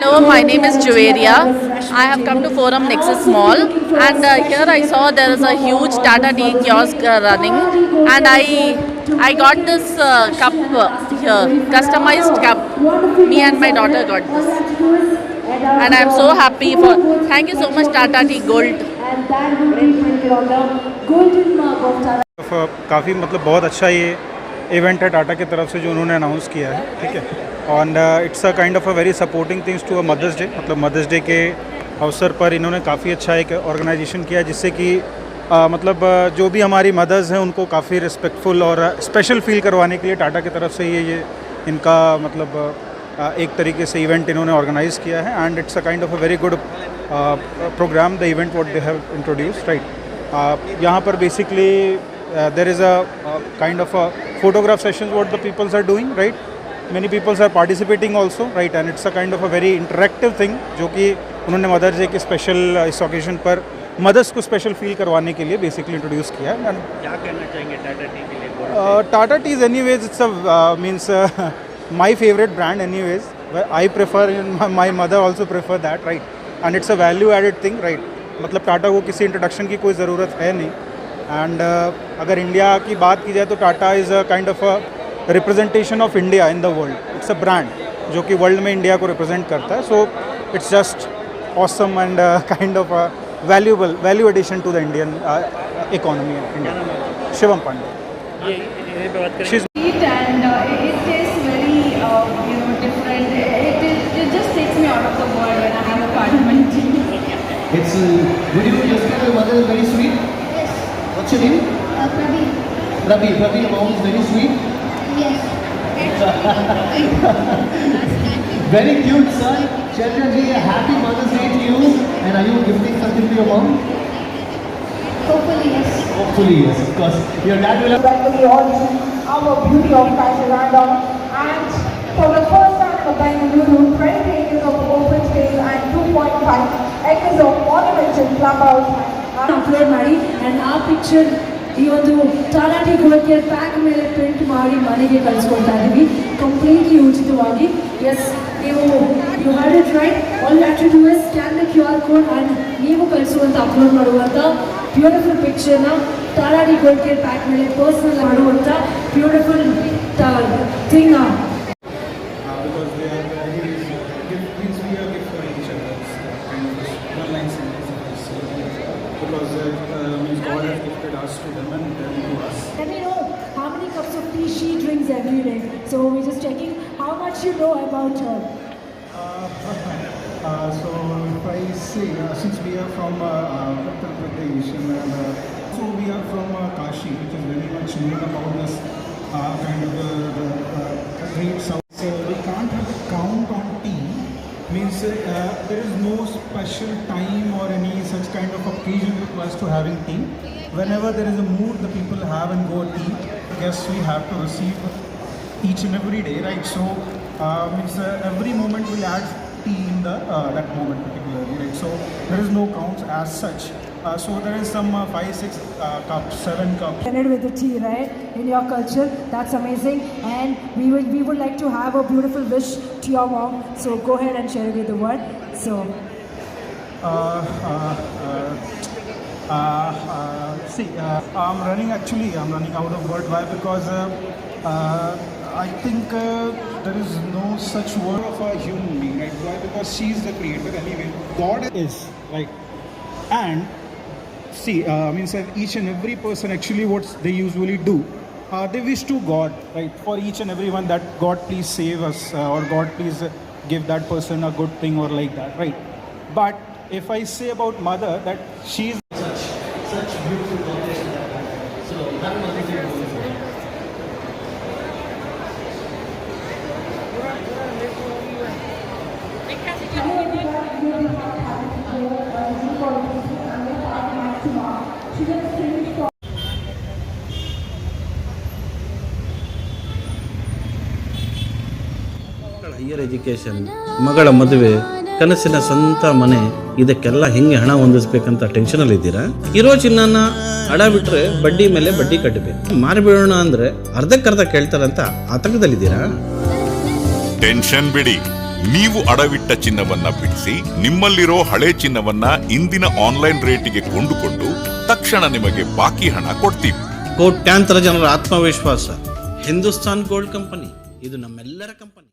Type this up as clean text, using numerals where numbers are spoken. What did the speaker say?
Hello, my name is Juveria. I have come to Forum Nexus Mall, and here I saw there is a huge Tata Tea kiosk running, and I got this cup here, customized cup. Me and my daughter got this, and I am so happy for. Thank you so much, Tata Tea Gold. काफ़ी मतलब बहुत अच्छा ये event है टाटा की तरफ से जो उन्होंने अनाउंस किया है, ठीक है. और it's a kind of a very supporting things to a mother's day. मतलब मदर्स डे के अवसर पर इन्होंने काफ़ी अच्छा एक ऑर्गेनाइजेशन किया जिससे कि मतलब जो भी हमारी मदर्स हैं उनको काफ़ी रिस्पेक्टफुल और स्पेशल फील करवाने के लिए टाटा की तरफ से ये इनका मतलब एक तरीके से इवेंट इन्होंने ऑर्गेनाइज़ किया है. And it's a kind of a very good programme, the event what they have introduced, right. यहाँ पर basically there is a kind of a photograph sessions what the peoples are doing, right. Many peoples are participating also, right. And it's a kind of a very interactive thing जो कि उन्होंने mother's day के special इस occasion पर mother's को special feel करवाने के लिए बेसिकली इंट्रोड्यूस किया है. क्या कहना चाहेंगे टाटा टी के लिए? Tata teas anyways it's a means my favourite brand anyways. I prefer, my mother also prefer that, right. And it's a value added thing, right. मतलब टाटा को किसी इंट्रोडक्शन की कोई ज़रूरत है नहीं. एंड अगर इंडिया की बात की जाए तो Tata is a kind of a representation of India in the world. It's a brand जो कि वर्ल्ड में इंडिया को रिप्रेजेंट करता है. So it's just awesome and kind of a value addition to the Indian economy of India. Shivam Pandey. ये बात करें Sweet and it tastes very different. It just takes me out of the world when I have a cardamom tea. It's would you just tell your mother is very sweet? Yes. What's your name? Prabi. Prabi. Prabi, your mom is very sweet. Yes. Very cute, sir. Chandra ji, a happy Mother's Day to you. And are you gifting something to your mom? Hopefully, yes. Hopefully, yes, of course. Your dad will have. Welcome you all to our beauty of Kasaranda, and for the first time in the Bengaluru, 20 acres of open space and 2.5 acres of monumental clubhouse. Upload ಮಾಡಿ and ಆ picture ಈ ಒಂದು Tata tea gold pack ಮೇಲೆ print ಮಾಡಿ ಮನೆಗೆ ಕಳಿಸ್ಕೊಳ್ತಾ ಇದ್ದೀವಿ completely ಉಚಿತವಾಗಿ. ಎಸ್, ನೀವು you had it right. All you have to do is scan the QR code and ನೀವು ಕಳಿಸುವಂಥ ಅಪ್ಲೋಡ್ ಮಾಡುವಂಥ ಬ್ಯೂಟಿಫುಲ್ ಪಿಕ್ಚರ್ನ ಟಾಟಾ ಟಿ ಗೋಲ್ಡ್ ಪ್ಯಾಕ್ ಮೇಲೆ ಪರ್ಸನಲ್ ಮಾಡುವಂಥ beautiful thing. Because they are very means we are gift for each other. Kind of one line sentence. Because means God has gifted us to them and them to us. Let me know how many cups of tea she drinks every day. So we're just checking how much you know about her. So if I say, since we are from Uttar Pradesh and so we are from Kashi, which is very much known about this kind of the great south. So we can't have a count on tea. Means there is no special time or any such kind of occasion requires to having tea. Whenever there is a mood, the people have and go tea. Guests we have to receive each and every day, right? So means every moment we'll add tea in the that moment particularly, right? So there is no counts as such. So there is some 5, 6 cups, 7 cups. With the tea, right? In your culture, that's amazing. And we would like to have a beautiful wish to your mom. So go ahead and share with the word. So. See, I'm running out of word. Why? Because I think there is no such word of a human being, right? Why? Because she is the creator anyway. God is, right? And see, means each and every person actually what they usually do, they wish to God, right? For each and everyone that God please save us or God please give that person a good thing or like that, right? But if I say about mother that she is Such beautiful context to that. So, happy Mother's Day to you. Higher education, ಮಗಳ ಮದುವೆ, ಕನಸಿನ ಸ್ವಂತ ಮನೆ, ಇದಕ್ಕೆಲ್ಲ ಹೆಂಗೆ ಹಣ ಹೊಂದಿಸ್ಬೇಕಂತ ಟೆನ್ಷನಲ್ಲಿ ಇದ್ದೀರಾ? ಇರೋ ಚಿನ್ನನ ಅಡ ಬಿಟ್ರೆ ಬಡ್ಡಿ ಮೇಲೆ ಬಡ್ಡಿ ಕಟ್ಟಬೇಕು. ಮಾರಿಬಿಡೋಣ ಅಂದ್ರೆ ಅರ್ಧಕ್ಕರ್ಧ ಕೇಳ್ತಾರಂತ ಆತಂಕದಲ್ಲಿದ್ದೀರಾ? ಟೆನ್ಷನ್ ಬಿಡಿ, ನೀವು ಅಡವಿಟ್ಟ ಚಿನ್ನವನ್ನ ಬಿಡಿಸಿ ನಿಮ್ಮಲ್ಲಿರೋ ಹಳೆ ಚಿನ್ನವನ್ನ ಇಂದಿನ ಆನ್ಲೈನ್ ರೇಟಿಗೆ ಕೊಂಡುಕೊಂಡು ತಕ್ಷಣ ನಿಮಗೆ ಬಾಕಿ ಹಣ ಕೊಡ್ತೀವಿ. ಕೋಟ್ಯಾಂತರ ಜನರ ಆತ್ಮವಿಶ್ವಾಸ ಹಿಂದೂಸ್ತಾನ್ ಗೋಲ್ಡ್ ಕಂಪನಿ, ಇದು ನಮ್ಮೆಲ್ಲರ ಕಂಪನಿ.